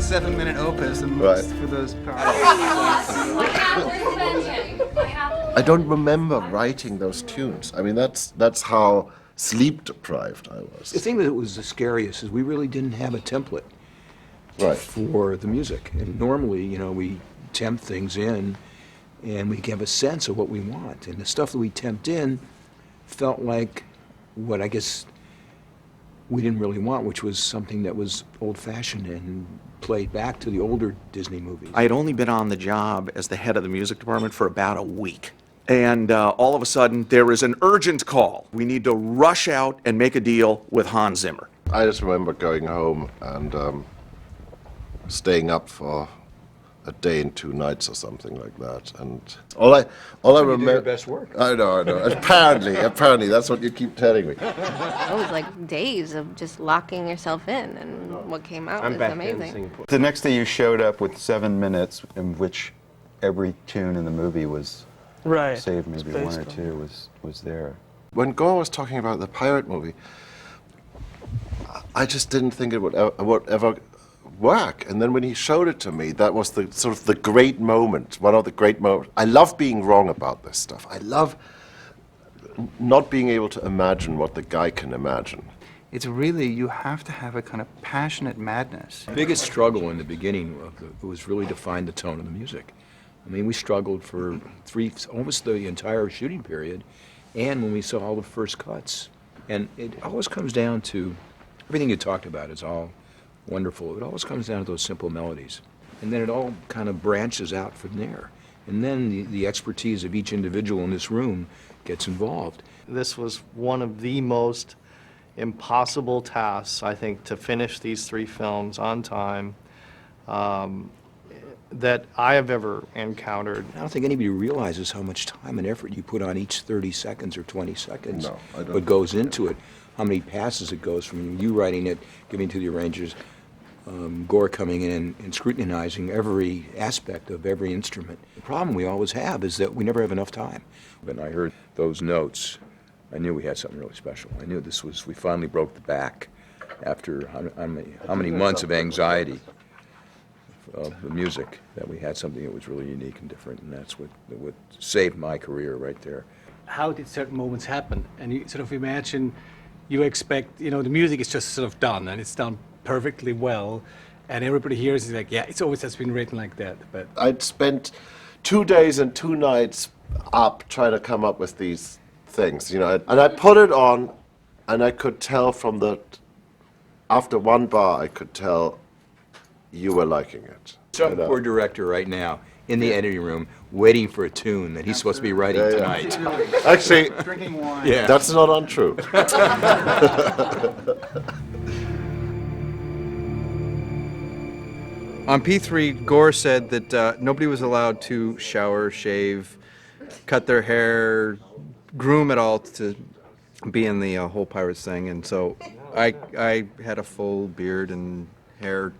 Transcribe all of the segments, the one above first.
7-minute opus and Right. looks for those powers. I don't remember writing those tunes. I mean, that's how sleep deprived I was. The thing that was the scariest is we really didn't have a template Right. for the music. And normally, you know, we tempt things in and we have a sense of what we want. And the stuff that we tempt in felt like what I guess we didn't really want, which was something that was old-fashioned and played back to the older Disney movies. I had only been on the job as the head of the music department for about a week. And all of a sudden, there is an urgent call. We need to rush out and make a deal with Hans Zimmer. I just remember going home and staying up for a day and 2 nights or something like that. And all I You remember. did your best work. I know. Apparently, that's what you keep telling me. It was like days of just locking yourself in, and what came out was amazing. The next day you showed up with 7 minutes in which every tune in the movie was saved, maybe one or two was there. When Gore was talking about the pirate movie, I just didn't think it would ever work. And then when he showed it to me, that was the sort of the great moment, one of the great moments. I love being wrong about this stuff. I love not being able to imagine what the guy can imagine. It's really, you have to have a kind of passionate madness. The biggest struggle in the beginning was really to find the tone of the music. I mean, we struggled for almost the entire shooting period, and when we saw all the first cuts. And it always comes down to, everything you talked about is all wonderful. It always comes down to those simple melodies. And then it all kind of branches out from there. And then the expertise of each individual in this room gets involved. This was one of the most impossible tasks, I think, to finish these 3 films on time that I have ever encountered. I don't think anybody realizes how much time and effort you put on each 30 seconds or 20 seconds. No, I don't. What goes into it, how many passes it goes from you writing it, giving to the arrangers, Gore coming in and scrutinizing every aspect of every instrument. The problem we always have is that we never have enough time. When I heard those notes, I knew we had something really special. I knew we finally broke the back after how many months of anxiety of the music, that we had something that was really unique and different, and that's what saved my career right there. How did certain moments happen? And you sort of imagine, you expect, the music is just sort of done, and it's done perfectly well, and everybody hears it like, yeah, it always has been written like that. But I'd spent 2 days and 2 nights up trying to come up with these things, and I put it on, and I could tell after 1 bar, I could tell you were liking it. Some poor director right now in the editing room waiting for a tune that he's supposed to be writing tonight. Actually, Drinking wine. Yeah. that's not untrue. On P3, Gore said that nobody was allowed to shower, shave, cut their hair, groom at all to be in the whole Pirates thing, and so I had a full beard and hair.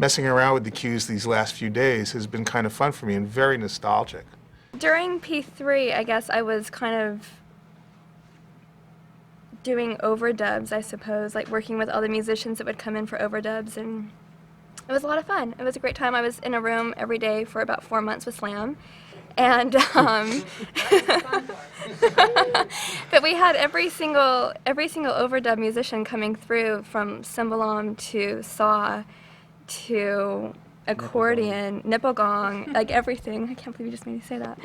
Messing around with the cues these last few days has been kind of fun for me and very nostalgic. During P3, I guess I was kind of doing overdubs, I suppose, like working with all the musicians that would come in for overdubs, and it was a lot of fun. It was a great time. I was in a room every day for about 4 months with Slam. And but we had every single overdub musician coming through, from cymbalom to saw to accordion, nipple gong, like everything. I can't believe you just made me say that.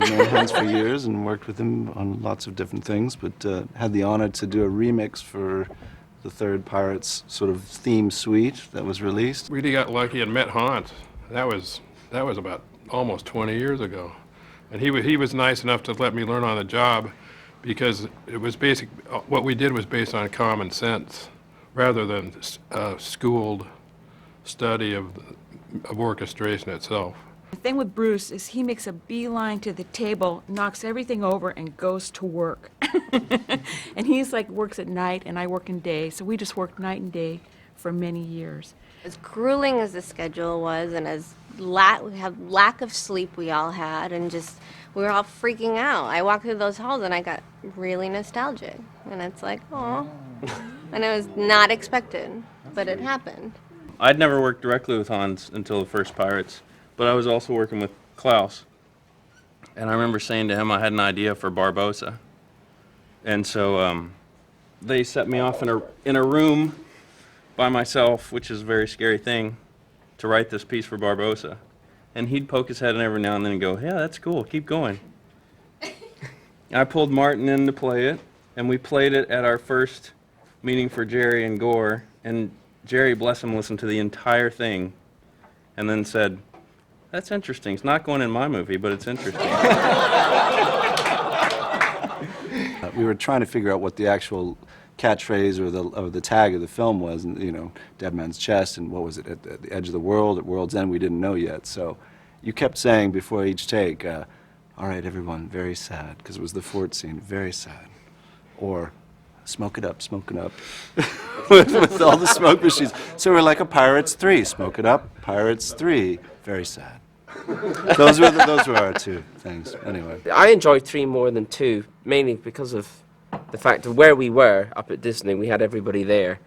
I've known Hans for years and worked with him on lots of different things, but had the honor to do a remix for the 3rd Pirates sort of theme suite that was released. Really got lucky and met Hans. That was about almost 20 years ago. And he was nice enough to let me learn on the job, because it was what we did was based on common sense rather than schooled study of orchestration itself. The thing with Bruce is he makes a beeline to the table, knocks everything over, and goes to work. And he's like works at night, and I work in day, so we just worked night and day for many years. As grueling as the schedule was, and as lack of sleep we all had, and just we were all freaking out. I walked through those halls and I got really nostalgic, and it's like, oh, and it was not expected. but it happened. I'd never worked directly with Hans until the first Pirates, but I was also working with Klaus. And I remember saying to him I had an idea for Barbossa. And so they set me off in a room by myself, which is a very scary thing, to write this piece for Barbossa. And he'd poke his head in every now and then and go, yeah, that's cool, keep going. I pulled Martin in to play it, and we played it at our first meeting for Jerry and Gore, and Jerry, bless him, listened to the entire thing and then said, that's interesting. It's not going in my movie, but it's interesting. We were trying to figure out what the actual catchphrase or the tag of the film was, and, you know, Dead Man's Chest, and what was it, at the edge of the world, at World's End, we didn't know yet. So you kept saying before each take, all right, everyone, very sad, because it was the fort scene, very sad. Or, smoke it up, with all the smoke machines. So we're like a Pirates 3, smoke it up, Pirates 3, very sad. Those were our two things, anyway. I enjoyed 3 more than 2, mainly because of the fact of where we were up at Disney. We had everybody there,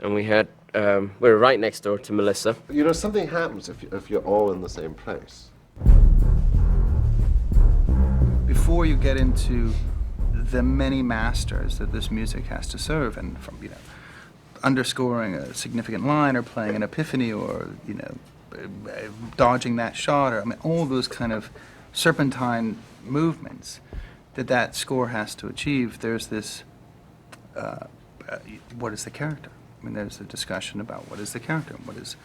and we were right next door to Melissa. You know, something happens if you're all in the same place. Before you get into the many masters that this music has to serve, and from, you know, underscoring a significant line or playing an epiphany or, you know, dodging that shot, or I mean, all those kind of serpentine movements that score has to achieve, there's this, what is the character? I mean, there's a discussion about what is the character, what is,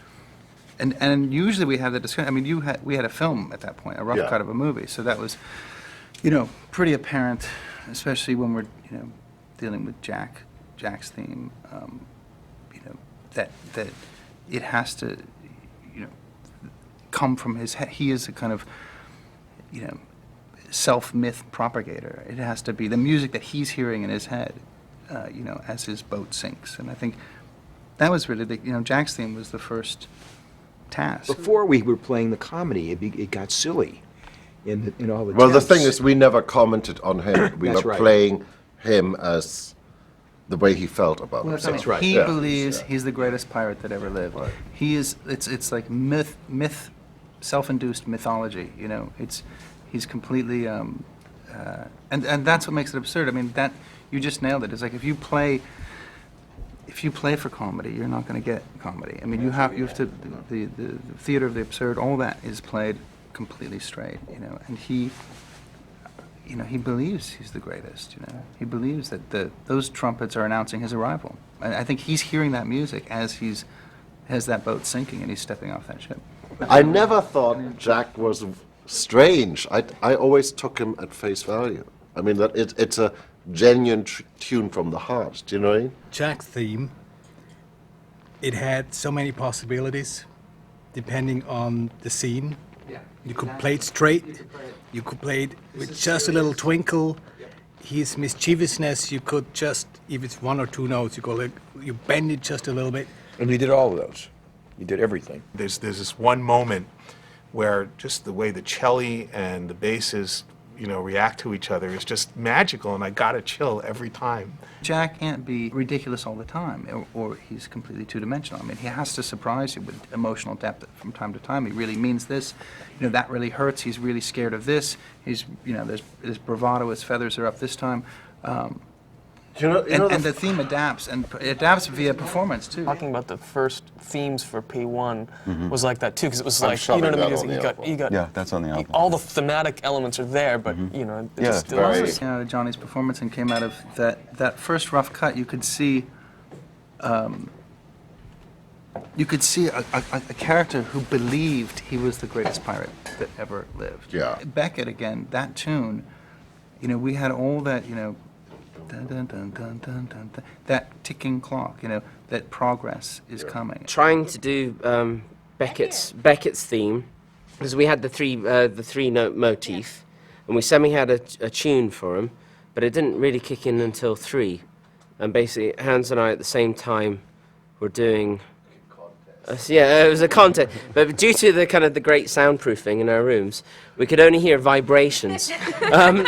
and usually we have the discussion. I mean, we had a film at that point, a rough cut of a movie, so that was, you know, pretty apparent, especially when we're, you know, dealing with Jack's theme, you know, that it has to, you know, come from his head. He is a kind of, you know, self-myth propagator. It has to be the music that he's hearing in his head, you know, as his boat sinks. And I think that was really the, you know, Jack's theme was the first task. Before we were playing the comedy, it got silly in all the Well, the attempts. thing is, we never commented on him. We That's were right. playing him as the way he felt about Well, himself. that's right. He believes he's the greatest pirate that ever lived. Right. He is. It's like myth, self-induced mythology. You know, he's completely, and that's what makes it absurd. I mean, that you just nailed it. It's like if you play for comedy, you're not going to get comedy. I mean, you have to the theater of the absurd. All that is played completely straight. You know, and he. You know, he believes he's the greatest, you know. He believes that those trumpets are announcing his arrival. And I think he's hearing that music as has that boat sinking and he's stepping off that ship. I never thought Jack was strange. I always took him at face value. I mean, that it's a genuine tune from the heart. Do you know what I mean? Jack's theme, it had so many possibilities depending on the scene. You could play it straight, you could play it with just a little twinkle. His mischievousness, you could just, if it's 1 or 2 notes, you bend it just a little bit. And you did all of those. You did everything. There's this one moment where just the way the cello and the basses, you know, react to each other is just magical, and I got a chill every time. Jack can't be ridiculous all the time, or he's completely two-dimensional. I mean, he has to surprise you with emotional depth from time to time. He really means this. You know, that really hurts. He's really scared of this. He's, you know, there's bravado. His feathers are up this time. And the theme adapts, and it adapts via performance too. Talking about the first themes for P1 Mhm. was like that too, because it was I'm like, you know shoving what I that mean? on the You got Yeah, that's on the album. all the thematic elements are there, but you know, it just still is. You know, Johnny's performance and came out of that first rough cut. You could see a character who believed he was the greatest pirate that ever lived. Yeah. Beckett again, that tune. You know, we had all that. You know. Dun, dun, dun, dun, dun, dun, dun, that ticking clock, you know, that progress is coming. Trying to do Beckett's theme, because we had the three note motif, and we semi had a tune for him, but it didn't really kick in until 3, and basically Hans and I at the same time were doing. It was a contest, but due to the kind of the great soundproofing in our rooms, we could only hear vibrations. So